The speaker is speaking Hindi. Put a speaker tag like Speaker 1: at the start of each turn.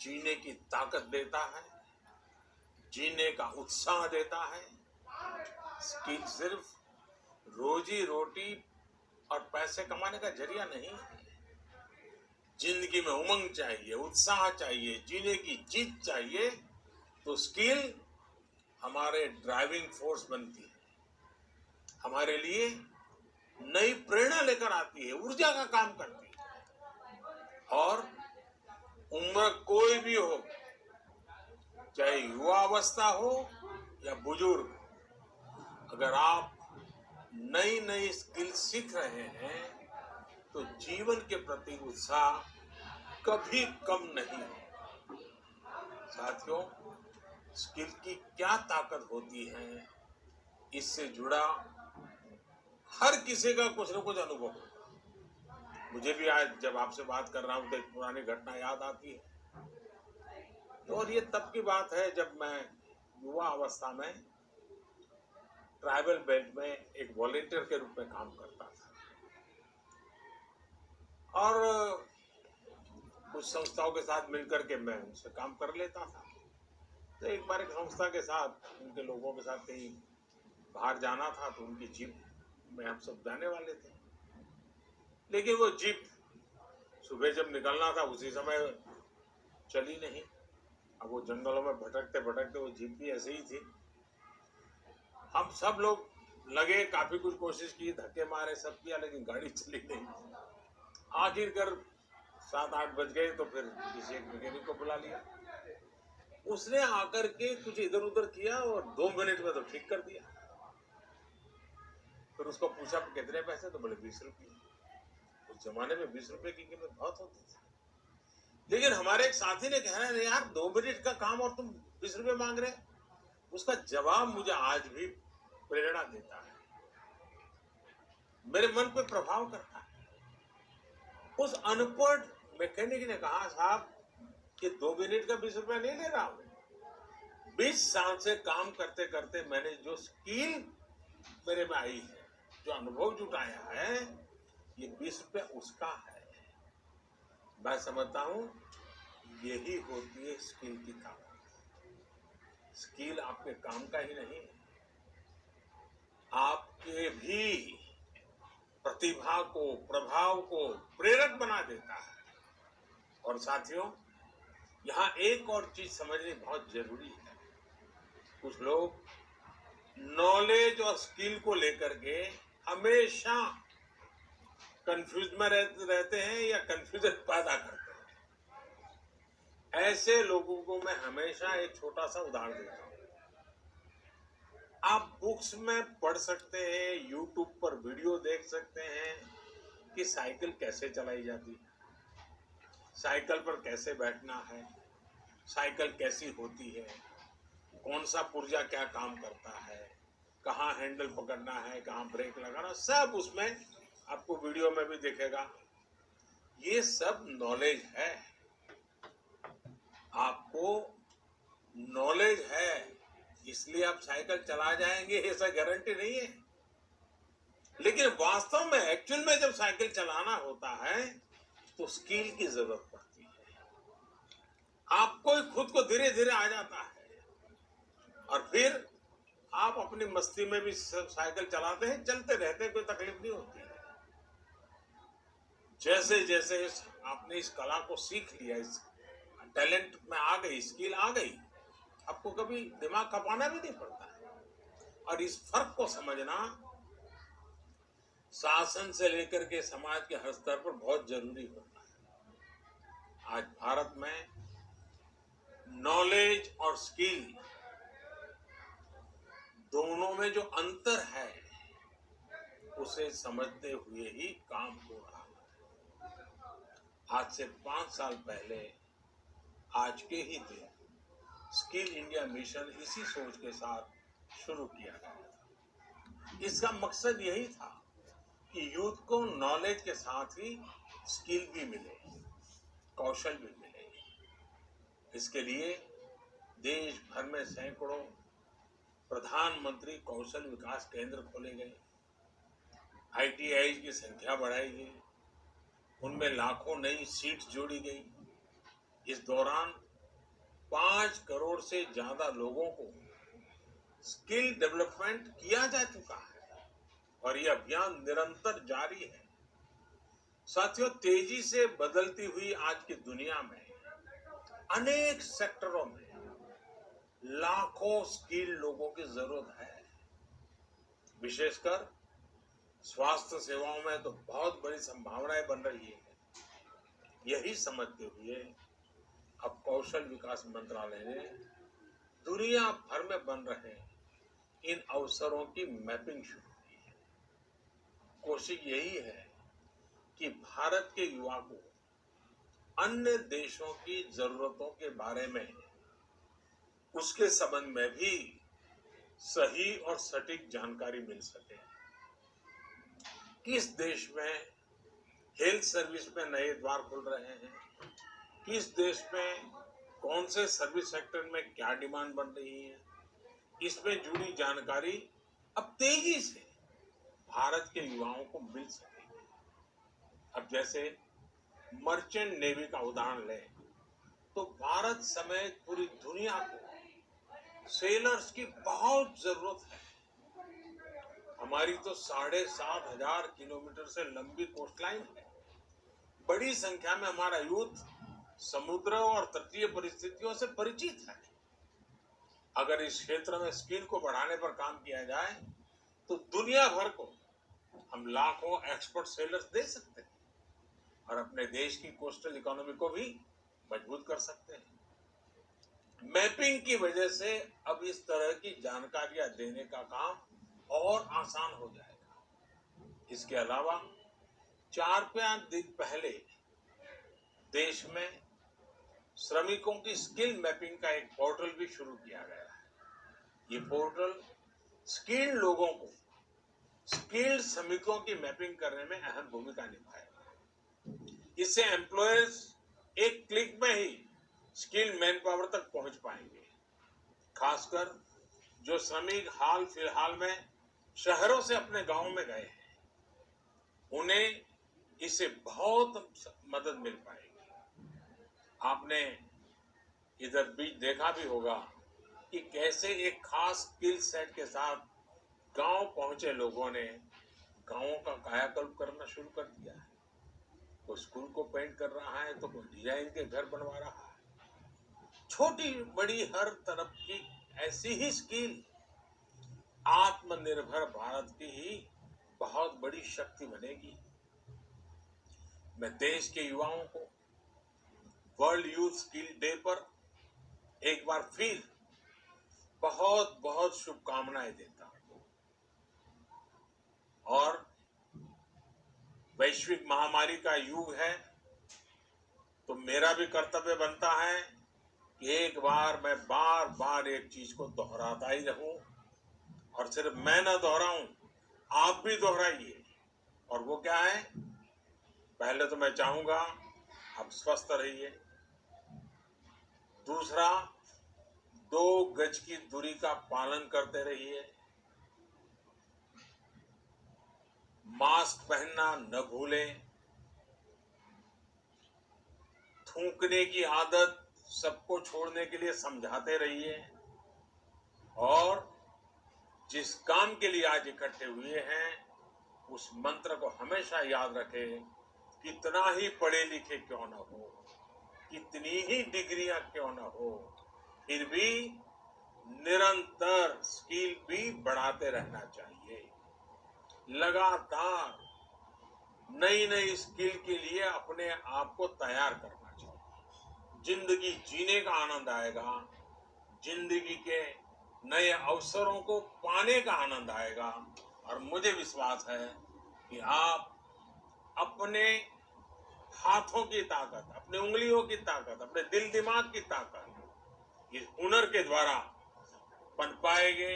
Speaker 1: जीने की ताकत देता है, जीने का उत्साह देता है। स्किल सिर्फ रोजी रोटी और पैसे कमाने का जरिया नहीं है। जिंदगी में उमंग चाहिए, उत्साह चाहिए, जीने की जीत चाहिए, तो स्किल हमारे ड्राइविंग फोर्स बनती है, हमारे लिए नई प्रेरणा लेकर आती है, ऊर्जा का काम करती है। और उम्र कोई भी हो, चाहे युवा अवस्था हो या बुजुर्ग, अगर आप नई नई स्किल सीख रहे हैं तो जीवन के प्रति उत्साह कभी कम नहीं है। साथियों, स्किल की क्या ताकत होती है, इससे जुड़ा हर किसी का कुछ न कुछ अनुभव होगा। मुझे भी आज जब आपसे बात कर रहा हूं तो एक पुरानी घटना याद आती है। और ये तब की बात है जब मैं युवा अवस्था में ट्राइबल बेल्ट में एक वॉलेंटियर के रूप में काम करता था और कुछ संस्थाओं के साथ मिलकर के मैं उनसे काम कर लेता था। तो एक बार एक संस्था के साथ, उनके लोगों के साथ कहीं बाहर जाना था, तो उनकी जीप में हम सब जाने वाले थे। लेकिन वो जीप सुबह जब निकलना था उसी समय चली नहीं। अब वो जंगलों में भटकते भटकते वो जीप भी ऐसे ही थी। हम सब लोग लगे, काफी कुछ कोशिश की, धक्के मारे, सब किया, लेकिन गाड़ी चली नहीं। आखिरकार 7-8 बज गए तो फिर किसी एक मैकेनिक को बुला लिया। उसने आकर के कुछ इधर उधर किया और 2 मिनट में तो ठीक कर दिया। फिर उसको पूछा कितने पैसे, तो बोले 20 रुपये। उस जमाने में 20 रुपए की कीमत बहुत होती थी। लेकिन हमारे एक साथी ने कहा, यार 2 मिनट का काम और तुम 20 रुपए मांग रहे। उसका जवाब मुझे आज भी प्रेरणा देता है, मेरे मन पे प्रभाव करता है। उस अनपढ़ मैकेनिक ने कहा, साहब कि 2 मिनट का 20 रुपया नहीं ले रहा हूं। 20 साल से काम करते करते मैंने जो स्किल मेरे में आई है, जो अनुभव जुटाया है, ये 20 रुपया उसका है। मैं समझता हूं यही होती है स्किल की ताकत। स्किल आपके काम का ही नहीं, आपके भी प्रतिभा को, प्रभाव को प्रेरक बना देता है। और साथियों, यहां एक और चीज समझनी बहुत जरूरी है। कुछ लोग नॉलेज और स्किल को लेकर के हमेशा कंफ्यूज में रहते हैं या कंफ्यूजन पैदा करते हैं। ऐसे लोगों को मैं हमेशा एक छोटा सा उदाहरण देता हूं। आप बुक्स में पढ़ सकते हैं, यूट्यूब पर वीडियो देख सकते हैं कि साइकिल कैसे चलाई जाती है, साइकिल पर कैसे बैठना है, साइकिल कैसी होती है, कौन सा पुर्जा क्या काम करता है, कहाँ हैंडल पकड़ना है, कहाँ ब्रेक लगाना, सब उसमें आपको वीडियो में भी दिखेगा। ये सब नॉलेज है। आपको नॉलेज है इसलिए आप साइकिल चला जाएंगे, ऐसा गारंटी नहीं है। लेकिन वास्तव में एक्चुअल में जब साइकिल चलाना होता है तो स्किल की जरूरत पड़ती है। आपको खुद को धीरे धीरे आ जाता है और फिर आप अपनी मस्ती में भी साइकिल चलाते हैं, चलते रहते हैं, कोई तकलीफ नहीं होती है। जैसे जैसे आपने इस कला को सीख लिया, इस टैलेंट में आ गई, स्किल आ गई, आपको कभी दिमाग खपाना भी नहीं पड़ता है। और इस फर्क को समझना शासन से लेकर के समाज के हर स्तर पर बहुत जरूरी होता है। आज भारत में नॉलेज और स्किल दोनों में जो अंतर है उसे समझते हुए ही काम हो रहा है। आज से 5 साल पहले आज के ही दिन स्किल इंडिया मिशन इसी सोच के साथ शुरू किया गया था। इसका मकसद यही था कि यूथ को नॉलेज के साथ ही स्किल भी मिले, कौशल भी मिले। इसके लिए देश भर में सैकड़ों प्रधानमंत्री कौशल विकास केंद्र खोले गए, ITI की संख्या बढ़ाई गई, उनमें लाखों नई सीट जोड़ी गई। इस दौरान 5 करोड़ से ज्यादा लोगों को स्किल डेवलपमेंट किया जा चुका है और यह अभियान निरंतर जारी है। साथियों, तेजी से बदलती हुई आज की दुनिया में अनेक सेक्टरों में लाखों स्किल लोगों की जरूरत है। विशेषकर स्वास्थ्य सेवाओं में तो बहुत बड़ी संभावनाएं बन रही है। यही समझते हुए अब कौशल विकास मंत्रालय ने दुनिया भर में बन रहे इन अवसरों की मैपिंग शुरू की है। कोशिश यही है कि भारत के युवा को अन्य देशों की जरूरतों के बारे में, उसके संबंध में भी सही और सटीक जानकारी मिल सके। किस देश में हेल्थ सर्विस में नए द्वार खुल रहे हैं, किस देश में कौन से सर्विस सेक्टर में क्या डिमांड बन रही है, इसमें जुड़ी जानकारी अब तेजी से भारत के युवाओं को मिल सकेगी। अब जैसे मर्चेंट नेवी का उदाहरण लें तो भारत समेत पूरी दुनिया को सेलर्स की बहुत जरूरत है। हमारी तो 7,500 किलोमीटर से लंबी कोस्टलाइन है। बड़ी संख्या में हमारा यूथ समुद्र और तटीय परिस्थितियों से परिचित है। अगर इस क्षेत्र में स्किल को बढ़ाने पर काम किया जाए तो दुनिया भर को हम लाखों एक्सपर्ट सेलर्स दे सकते हैं और अपने देश की कोस्टल इकोनॉमी को भी मजबूत कर सकते हैं। मैपिंग की वजह से अब इस तरह की जानकारियां देने का काम और आसान हो जाएगा। इसके अलावा 4-5 दिन पहले देश में श्रमिकों की स्किल मैपिंग का एक पोर्टल भी शुरू किया गया है। ये पोर्टल स्किल्ड लोगों को स्किल्ड श्रमिकों की मैपिंग करने में अहम भूमिका निभाएगा। इससे एम्प्लॉयर्स एक क्लिक में ही स्किल्ड मैन पावर तक पहुंच पाएंगे। खासकर जो श्रमिक हाल फिलहाल में शहरों से अपने गांव में गए हैं, उन्हें इससे बहुत मदद मिल पाएगी। आपने इधर बीच देखा भी होगा कि कैसे एक खास स्किल सेट के साथ गांव पहुंचे लोगों ने गांवों का कायाकल्प करना शुरू कर दिया है। कोई स्कूल को पेंट कर रहा है तो कोई डिजाइन के घर बनवा रहा है। छोटी बड़ी हर तरफ की ऐसी ही स्किल आत्मनिर्भर भारत की ही बहुत बड़ी शक्ति बनेगी। मैं देश के युवाओं को वर्ल्ड यूथ स्किल डे पर एक बार फिर बहुत बहुत शुभकामनाएं देता हूं और वैश्विक महामारी का युग है तो मेरा भी कर्तव्य बनता है कि एक बार मैं बार बार एक चीज को दोहराता ही रहूं और सिर्फ मैं ना दोहराऊं, आप भी दोहराइए। और वो क्या है? पहले तो मैं चाहूंगा आप स्वस्थ रहिए। दूसरा, 2 गज की दूरी का पालन करते रहिए। मास्क पहनना न भूलें। थूकने की आदत सबको छोड़ने के लिए समझाते रहिए और जिस काम के लिए आज इकट्ठे हुए हैं उस मंत्र को हमेशा याद रखें। कितना ही पढ़े लिखे क्यों न हो, कितनी ही डिग्रियां क्यों न हो, फिर भी निरंतर स्किल भी बढ़ाते रहना चाहिए। लगातार नई नई स्किल के लिए अपने आप को तैयार करना चाहिए। जिंदगी जीने का आनंद आएगा, जिंदगी के नए अवसरों को पाने का आनंद आएगा और मुझे विश्वास है कि आप अपने हाथों की ताकत, अपनी उंगलियों की ताकत, अपने दिल दिमाग की ताकत इस हुनर के द्वारा पन पाएंगे